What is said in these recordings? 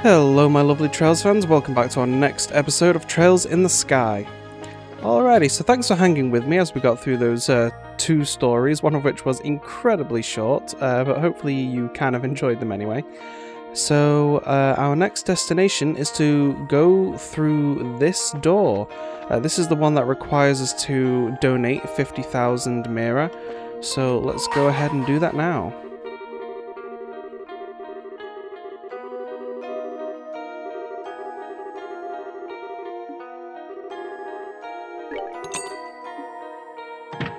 Hello my lovely Trails fans, welcome back to our next episode of Trails in the Sky. Alrighty, so thanks for hanging with me as we got through those two stories, one of which was incredibly short, but hopefully you kind of enjoyed them anyway. So our next destination is to go through this door. This is the one that requires us to donate 50,000 Mira, so let's go ahead and do that now.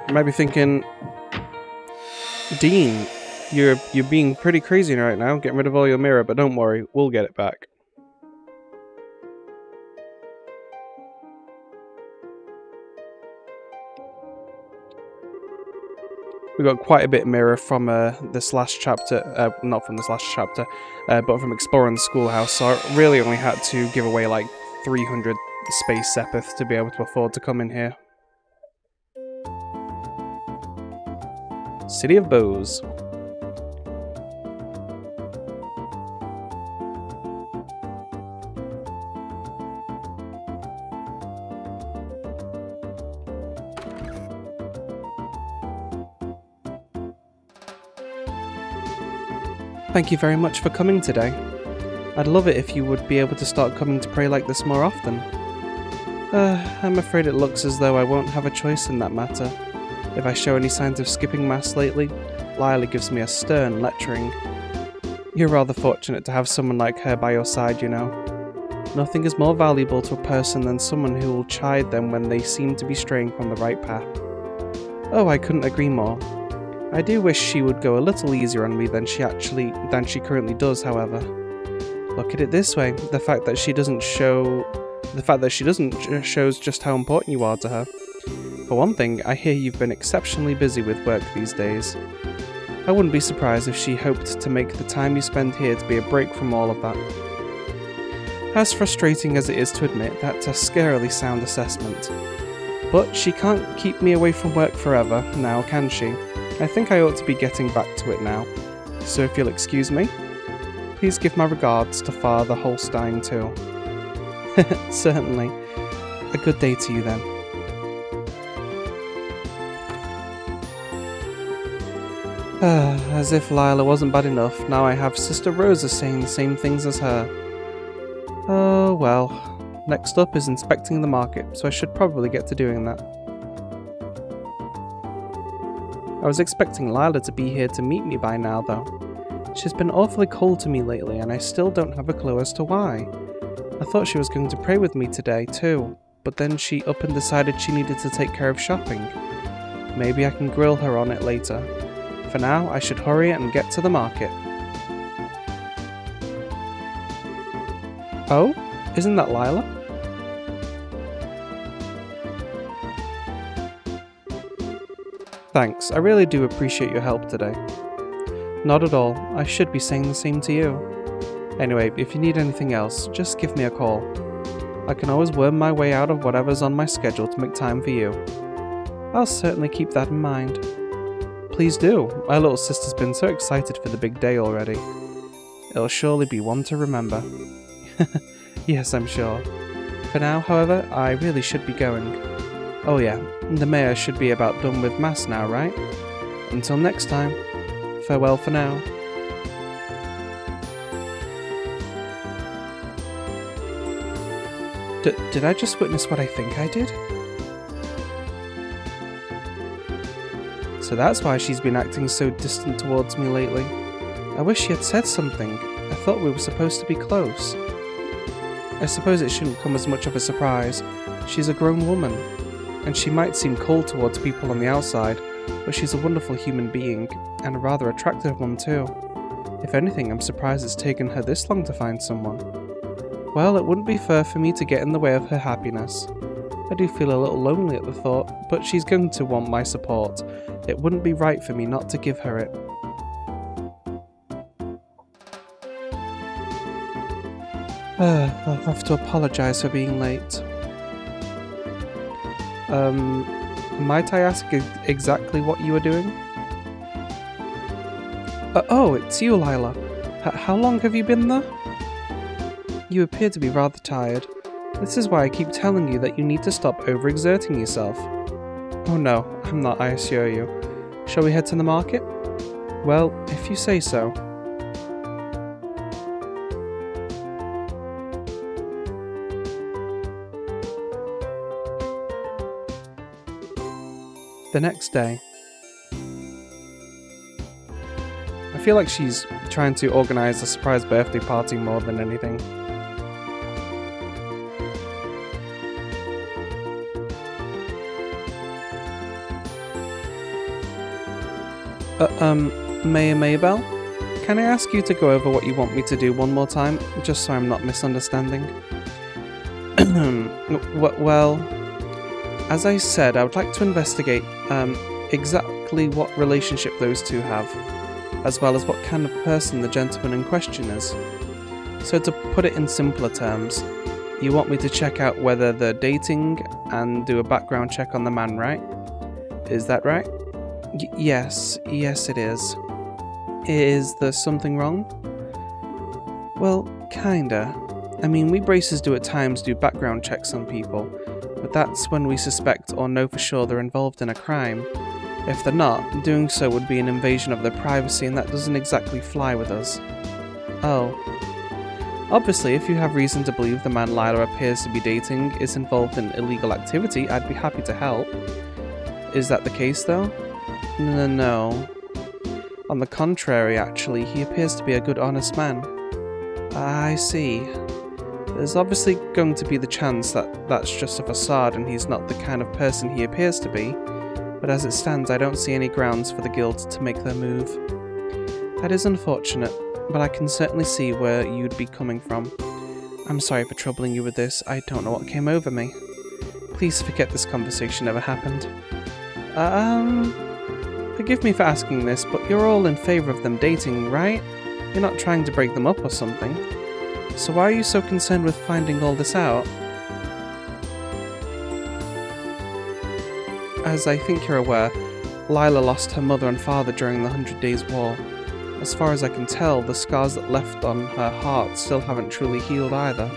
You might be thinking, Dean, you're being pretty crazy right now, getting rid of all your Mira, but don't worry, we'll get it back. We got quite a bit of Mira from this last chapter, not from this last chapter, but from exploring the schoolhouse, so I really only had to give away like 300 space sepith to be able to afford to come in here. City of Bows. Thank you very much for coming today. I'd love it if you would be able to start coming to pray like this more often. I'm afraid it looks as though I won't have a choice in that matter. If I show any signs of skipping mass lately, Lila gives me a stern lecturing. You're rather fortunate to have someone like her by your side, you know. Nothing is more valuable to a person than someone who will chide them when they seem to be straying from the right path. Oh, I couldn't agree more. I do wish she would go a little easier on me than she currently does, however. Look at it this way, the fact that she doesn't shows just how important you are to her. For one thing, I hear you've been exceptionally busy with work these days. I wouldn't be surprised if she hoped to make the time you spend here to be a break from all of that. As frustrating as it is to admit, that's a scarily sound assessment. But she can't keep me away from work forever, now can she? I think I ought to be getting back to it now. So if you'll excuse me, please give my regards to Father Holstein too. Certainly. A good day to you then. As if Lila wasn't bad enough, now I have Sister Rosa saying the same things as her. Oh well, next up is inspecting the market, so I should probably get to doing that. I was expecting Lila to be here to meet me by now though. She's been awfully cold to me lately and I still don't have a clue as to why. I thought she was going to pray with me today too, but then she up and decided she needed to take care of shopping. Maybe I can grill her on it later. For now, I should hurry and get to the market. Oh? Isn't that Lila? Thanks, I really do appreciate your help today. Not at all, I should be saying the same to you. Anyway, if you need anything else, just give me a call. I can always worm my way out of whatever's on my schedule to make time for you. I'll certainly keep that in mind. Please do. My little sister's been so excited for the big day already. It'll surely be one to remember. Yes, I'm sure. For now, however, I really should be going. Oh yeah, the mayor should be about done with mass now, right? Until next time, farewell for now. Did I just witness what I think I did? So that's why she's been acting so distant towards me lately. I wish she had said something. I thought we were supposed to be close. I suppose it shouldn't come as much of a surprise. She's a grown woman, and she might seem cold towards people on the outside, but she's a wonderful human being, and a rather attractive one too. If anything, I'm surprised it's taken her this long to find someone. Well, it wouldn't be fair for me to get in the way of her happiness. I do feel a little lonely at the thought, but she's going to want my support. It wouldn't be right for me not to give her it. I'll have to apologise for being late. Might I ask exactly what you were doing? Oh, it's you, Lila. How long have you been there? You appear to be rather tired. This is why I keep telling you that you need to stop overexerting yourself. Oh no, I'm not, I assure you. Shall we head to the market? Well, if you say so. The next day. I feel like she's trying to organise a surprise birthday party more than anything. Mabel? Can I ask you to go over what you want me to do one more time, just so I'm not misunderstanding? Well, as I said, I would like to investigate exactly what relationship those two have, as well as what kind of person the gentleman in question is. So to put it in simpler terms, you want me to check out whether they're dating and do a background check on the man, right? Is that right? Yes it is. Is there something wrong? Well, kinda. I mean, we bracers do at times do background checks on people, but that's when we suspect or know for sure they're involved in a crime. If they're not, doing so would be an invasion of their privacy, and that doesn't exactly fly with us. Oh. Obviously, if you have reason to believe the man Lila appears to be dating is involved in illegal activity, I'd be happy to help. Is that the case, though? No. On the contrary, actually, he appears to be a good, honest man. I see. There's obviously going to be the chance that that's just a facade and he's not the kind of person he appears to be, but as it stands, I don't see any grounds for the guild to make their move. That is unfortunate, but I can certainly see where you'd be coming from. I'm sorry for troubling you with this. I don't know what came over me. Please forget this conversation ever happened. Forgive me for asking this, but you're all in favour of them dating, right? You're not trying to break them up or something. So why are you so concerned with finding all this out? As I think you're aware, Lila lost her mother and father during the 100 Days War. As far as I can tell, the scars that left on her heart still haven't truly healed either.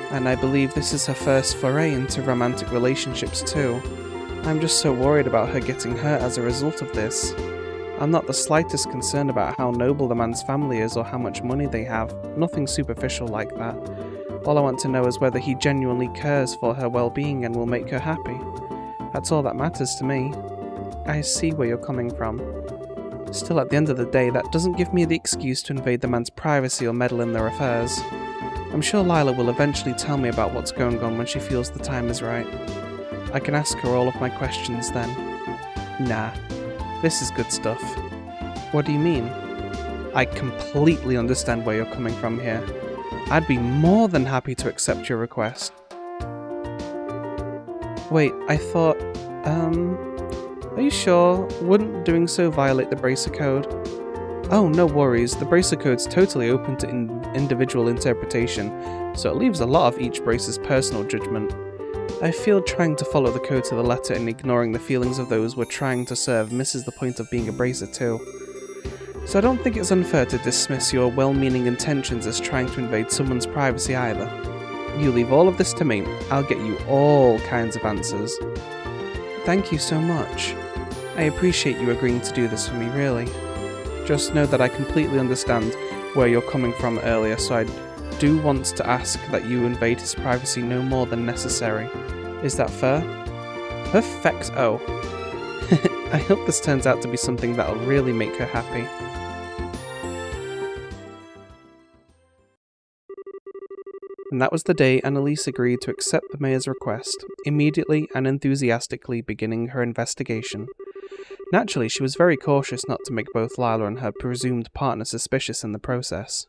And I believe this is her first foray into romantic relationships too. I'm just so worried about her getting hurt as a result of this. I'm not the slightest concerned about how noble the man's family is or how much money they have, nothing superficial like that. All I want to know is whether he genuinely cares for her well-being and will make her happy. That's all that matters to me. I see where you're coming from. Still, at the end of the day, that doesn't give me the excuse to invade the man's privacy or meddle in their affairs. I'm sure Lila will eventually tell me about what's going on when she feels the time is right. I can ask her all of my questions then. Nah, this is good stuff. What do you mean? I completely understand where you're coming from here. I'd be more than happy to accept your request. Wait, I thought, are you sure? Wouldn't doing so violate the Bracer Code? Oh, no worries, the Bracer Code's totally open to individual interpretation, so it leaves a lot of each Bracer's personal judgment. I feel trying to follow the code to the letter and ignoring the feelings of those we're trying to serve misses the point of being a Bracer too. So I don't think it's unfair to dismiss your well-meaning intentions as trying to invade someone's privacy either. You leave all of this to me, I'll get you all kinds of answers. Thank you so much. I appreciate you agreeing to do this for me, really. Just know that I completely understand where you're coming from earlier, so I do want to ask that you invade his privacy no more than necessary. Is that fair? Perfect-o. I hope this turns out to be something that'll really make her happy. And that was the day Annalise agreed to accept the mayor's request, immediately and enthusiastically beginning her investigation. Naturally, she was very cautious not to make both Lila and her presumed partner suspicious in the process.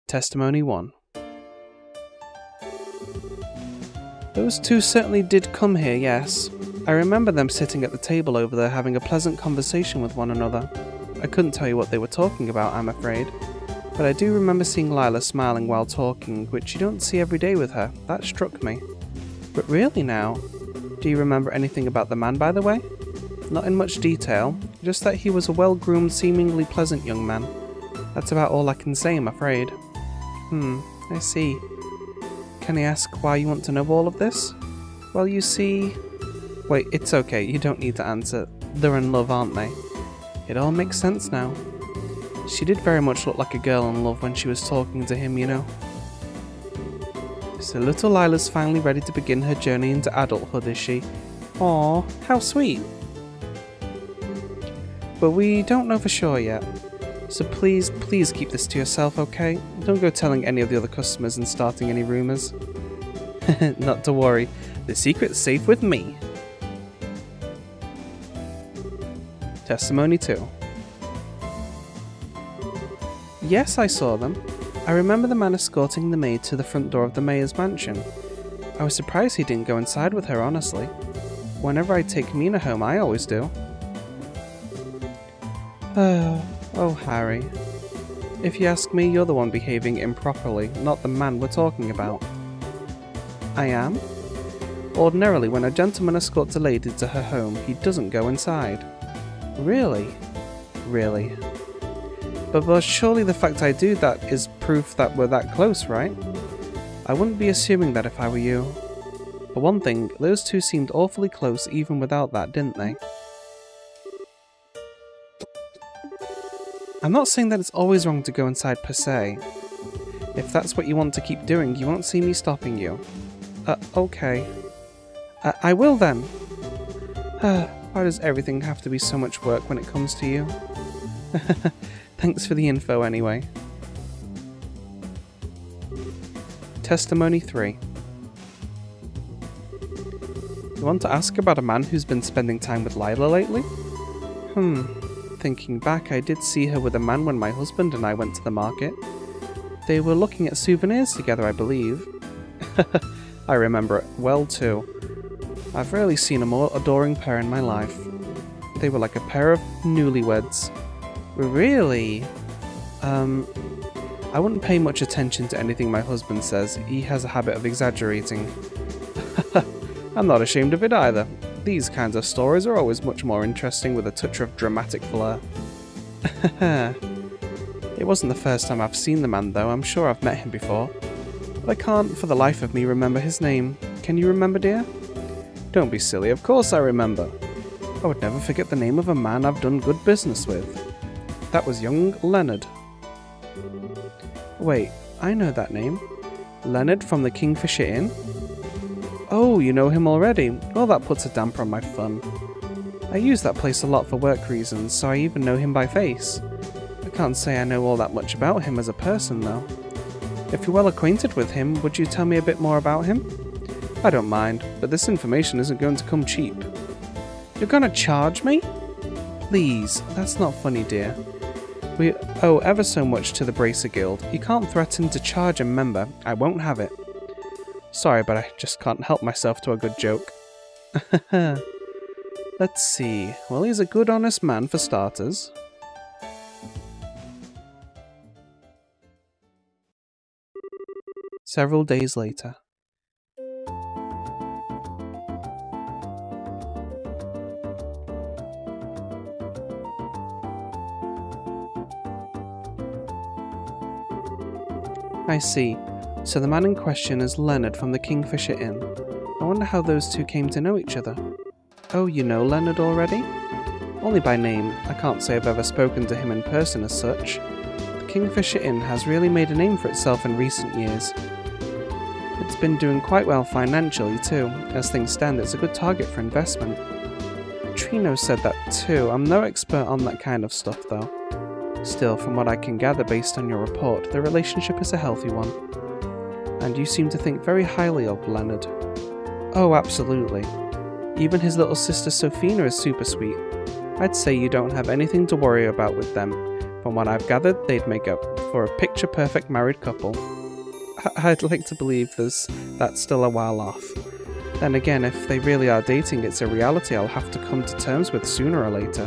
Testimony 1. Those two certainly did come here, yes. I remember them sitting at the table over there having a pleasant conversation with one another. I couldn't tell you what they were talking about, I'm afraid. But I do remember seeing Lila smiling while talking, which you don't see every day with her. That struck me. But really now, do you remember anything about the man, by the way? Not in much detail, just that he was a well-groomed, seemingly pleasant young man. That's about all I can say, I'm afraid. I see. Can I ask why you want to know all of this? Well, you see... Wait, it's okay, you don't need to answer. They're in love, aren't they? It all makes sense now. She did very much look like a girl in love when she was talking to him, you know. So little Lila's finally ready to begin her journey into adulthood, is she? Aww, how sweet. But we don't know for sure yet. So please keep this to yourself, okay? Don't go telling any of the other customers and starting any rumours. Not to worry, the secret's safe with me. Testimony 2. Yes, I saw them. I remember the man escorting the maid to the front door of the mayor's mansion. I was surprised he didn't go inside with her, honestly. Whenever I take Mina home, I always do. Oh, Harry. If you ask me, you're the one behaving improperly, not the man we're talking about. I am? Ordinarily, when a gentleman escorts a lady to her home, he doesn't go inside. Really? Really. But surely the fact I do that is proof that we're that close, right? I wouldn't be assuming that if I were you. For one thing, those two seemed awfully close even without that, didn't they? I'm not saying that it's always wrong to go inside per se. If that's what you want to keep doing, you won't see me stopping you. Okay. I will then. Why does everything have to be so much work when it comes to you? Thanks for the info anyway. Testimony 3. You want to ask about a man who's been spending time with Lila lately? Thinking back, I did see her with a man when my husband and I went to the market. They were looking at souvenirs together, I believe. I remember it well too. I've rarely seen a more adoring pair in my life. They were like a pair of newlyweds. Really? I wouldn't pay much attention to anything my husband says. He has a habit of exaggerating. I'm not ashamed of it either. These kinds of stories are always much more interesting with a touch of dramatic flair. It wasn't the first time I've seen the man though, I'm sure I've met him before. But I can't for the life of me remember his name. Can you remember, dear? Don't be silly, of course I remember. I would never forget the name of a man I've done good business with. That was young Leonard. Wait, I know that name. Leonard from the Kingfisher Inn? Oh, you know him already? Well, that puts a damper on my fun. I use that place a lot for work reasons, so I even know him by face. I can't say I know all that much about him as a person, though. If you're well acquainted with him, would you tell me a bit more about him? I don't mind, but this information isn't going to come cheap. You're gonna charge me? Please, that's not funny, dear. We owe ever so much to the Bracer Guild. You can't threaten to charge a member. I won't have it. Sorry, but I just can't help myself to a good joke. Let's see. Well, he's a good, honest man for starters. Several days later. I see. So the man in question is Leonard from the Kingfisher Inn. I wonder how those two came to know each other. Oh, you know Leonard already? Only by name. I can't say I've ever spoken to him in person as such. The Kingfisher Inn has really made a name for itself in recent years. It's been doing quite well financially too. As things stand, it's a good target for investment. Trino said that too. I'm no expert on that kind of stuff though. Still, from what I can gather based on your report, the relationship is a healthy one. And you seem to think very highly of Leonard. Oh, absolutely. Even his little sister Sophina is super sweet. I'd say you don't have anything to worry about with them. From what I've gathered, they'd make up for a picture-perfect married couple. I'd like to believe that's still a while off. Then again, if they really are dating, it's a reality I'll have to come to terms with sooner or later.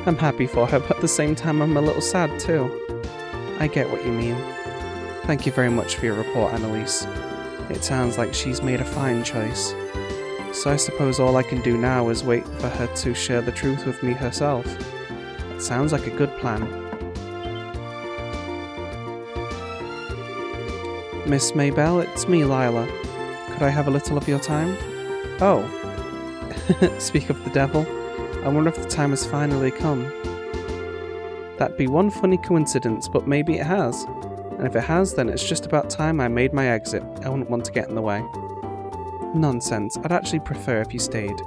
I'm happy for her, but at the same time I'm a little sad too. I get what you mean. Thank you very much for your report, Annalise. It sounds like she's made a fine choice. So I suppose all I can do now is wait for her to share the truth with me herself. It sounds like a good plan. Miss Maybelle, it's me, Lila. Could I have a little of your time? Oh. Speak of the devil. I wonder if the time has finally come. That'd be one funny coincidence, but maybe it has. And if it has, then it's just about time I made my exit. I wouldn't want to get in the way. Nonsense. I'd actually prefer if you stayed.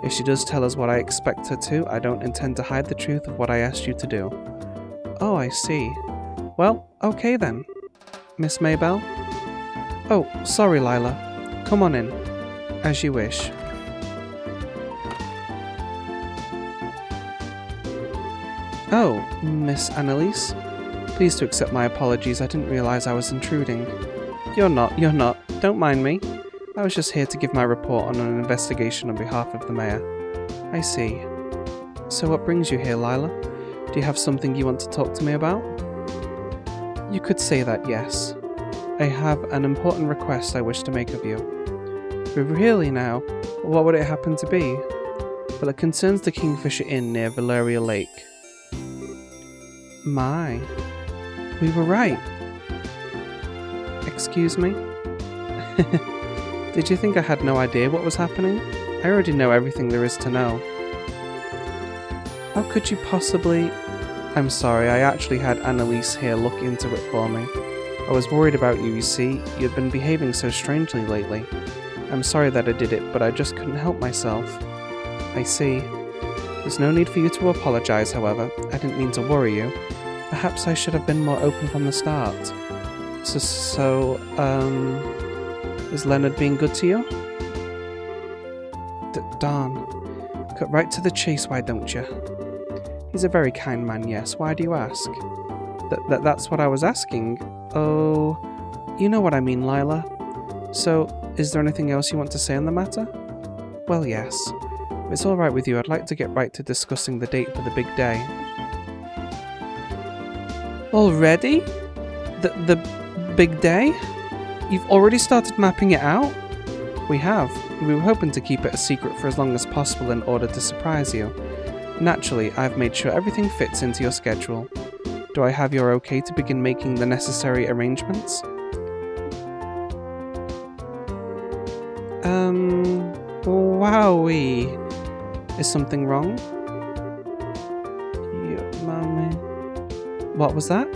If she does tell us what I expect her to, I don't intend to hide the truth of what I asked you to do. Oh, I see. Well, okay then. Miss Maybelle? Oh, sorry, Lila. Come on in. As you wish. Oh, Miss Annalise? Please to accept my apologies, I didn't realise I was intruding. You're not. Don't mind me. I was just here to give my report on an investigation on behalf of the mayor. I see. So what brings you here, Lila? Do you have something you want to talk to me about? You could say that, yes. I have an important request I wish to make of you. Really now? What would it happen to be? Well, it concerns the Kingfisher Inn near Valeria Lake. My. We were right. Excuse me? Did you think I had no idea what was happening? I already know everything there is to know. How could you possibly... I'm sorry, I actually had Annalise here look into it for me. I was worried about you, you see. You'd been behaving so strangely lately. I'm sorry that I did it, but I just couldn't help myself. I see. There's no need for you to apologise, however. I didn't mean to worry you. Perhaps I should have been more open from the start. Is Leonard being good to you? Darn. Cut right to the chase, why don't you? He's a very kind man, yes. Why do you ask? That's what I was asking. Oh, you know what I mean, Lila. So, is there anything else you want to say on the matter? Well, yes. If it's alright with you, I'd like to get right to discussing the date for the big day. Already? The big day? You've already started mapping it out? We have. We were hoping to keep it a secret for as long as possible in order to surprise you. Naturally, I've made sure everything fits into your schedule. Do I have your okay to begin making the necessary arrangements? Wowee. Is something wrong? Yeah, mommy. What was that?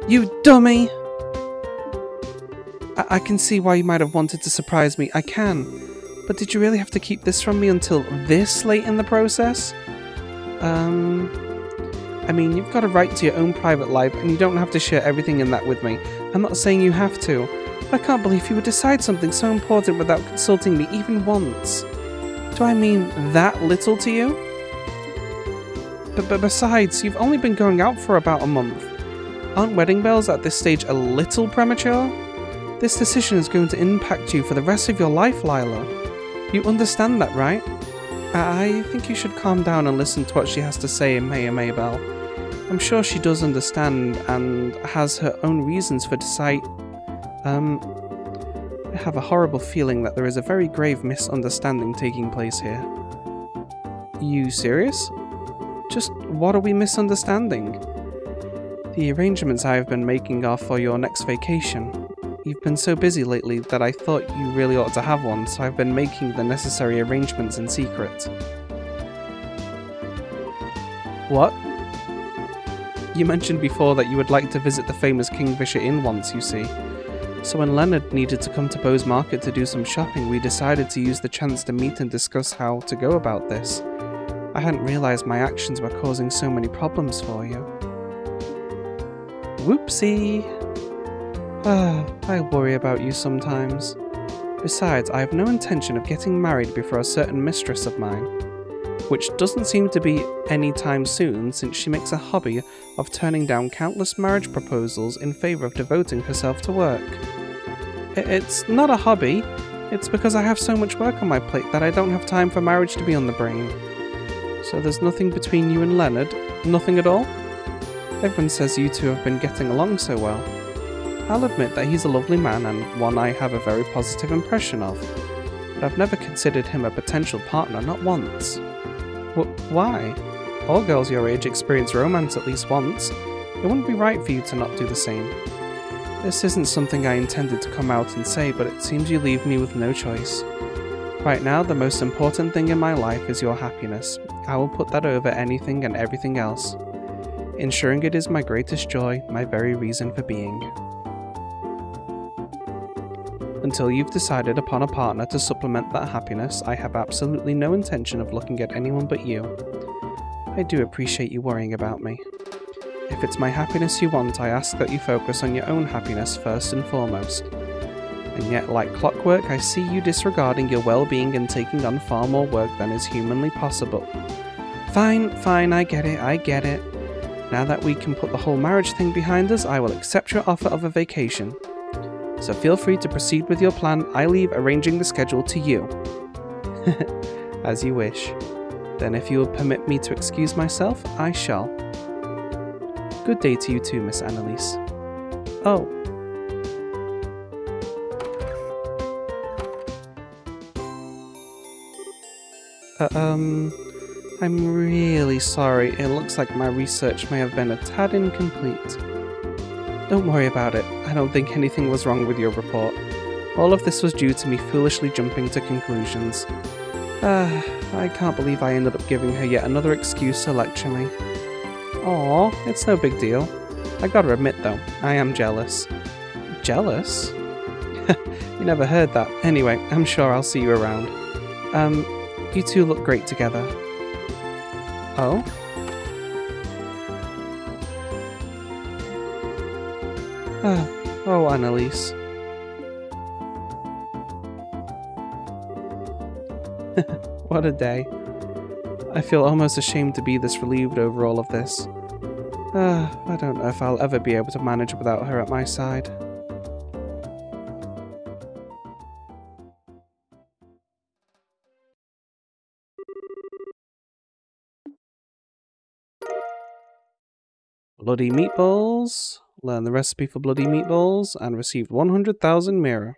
You dummy! I can see why you might have wanted to surprise me. I can. But did you really have to keep this from me until this late in the process? I mean, you've got a right to your own private life, and you don't have to share everything in that with me. I'm not saying you have to. But I can't believe you would decide something so important without consulting me even once. Do I mean that little to you? But besides, you've only been going out for about a month. Aren't wedding bells at this stage a little premature? This decision is going to impact you for the rest of your life, Lila. You understand that, right? I think you should calm down and listen to what she has to say, Mayor Maybelle. I'm sure she does understand and has her own reasons for decide. I have a horrible feeling that there is a very grave misunderstanding taking place here. You serious? Just what are we misunderstanding? The arrangements I have been making are for your next vacation. You've been so busy lately that I thought you really ought to have one, so I've been making the necessary arrangements in secret. What? You mentioned before that you would like to visit the famous Kingfisher Inn once, you see. So when Leonard needed to come to Bowes Market to do some shopping, we decided to use the chance to meet and discuss how to go about this. I hadn't realised my actions were causing so many problems for you. Whoopsie! I worry about you sometimes. Besides, I have no intention of getting married before a certain mistress of mine, which doesn't seem to be any time soon since she makes a hobby of turning down countless marriage proposals in favour of devoting herself to work. It's not a hobby, it's because I have so much work on my plate that I don't have time for marriage to be on the brain. So there's nothing between you and Leonard? Nothing at all? Everyone says you two have been getting along so well. I'll admit that he's a lovely man and one I have a very positive impression of, but I've never considered him a potential partner, not once. Why? All girls your age experience romance at least once. It wouldn't be right for you to not do the same. This isn't something I intended to come out and say, but it seems you leave me with no choice. Right now, the most important thing in my life is your happiness. I will put that over anything and everything else. Ensuring it is my greatest joy, my very reason for being. Until you've decided upon a partner to supplement that happiness, I have absolutely no intention of looking at anyone but you. I do appreciate you worrying about me. If it's my happiness you want, I ask that you focus on your own happiness first and foremost. And yet, like clockwork, I see you disregarding your well-being and taking on far more work than is humanly possible. Fine, I get it. Now that we can put the whole marriage thing behind us, I will accept your offer of a vacation. So feel free to proceed with your plan. I leave arranging the schedule to you. As you wish. Then if you will permit me to excuse myself, I shall. Good day to you too, Miss Annalise. Oh. I'm really sorry. It looks like my research may have been a tad incomplete. Don't worry about it. I don't think anything was wrong with your report. All of this was due to me foolishly jumping to conclusions. I can't believe I ended up giving her yet another excuse to lecture me. Aw, it's no big deal. I gotta admit though, I am jealous. Jealous? You never heard that. Anyway, I'm sure I'll see you around. You two look great together. Oh? Oh, Annalise. What a day. I feel almost ashamed to be this relieved over all of this. I don't know if I'll ever be able to manage without her at my side. Bloody meatballs. Learn the recipe for bloody meatballs and received 100,000 mirror.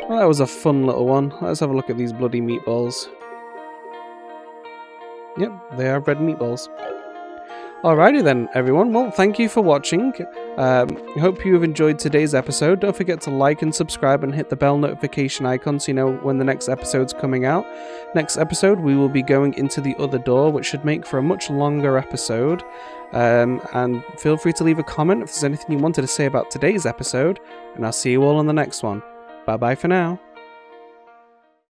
Well, that was a fun little one. Let's have a look at these bloody meatballs. Yep, they are red meatballs. Alrighty then, everyone. Well, thank you for watching. I hope you have enjoyed today's episode. Don't forget to like and subscribe and hit the bell notification icon so you know when the next episode's coming out. Next episode, we will be going into the other door, which should make for a much longer episode. And feel free to leave a comment if there's anything you wanted to say about today's episode. And I'll see you all on the next one. Bye-bye for now.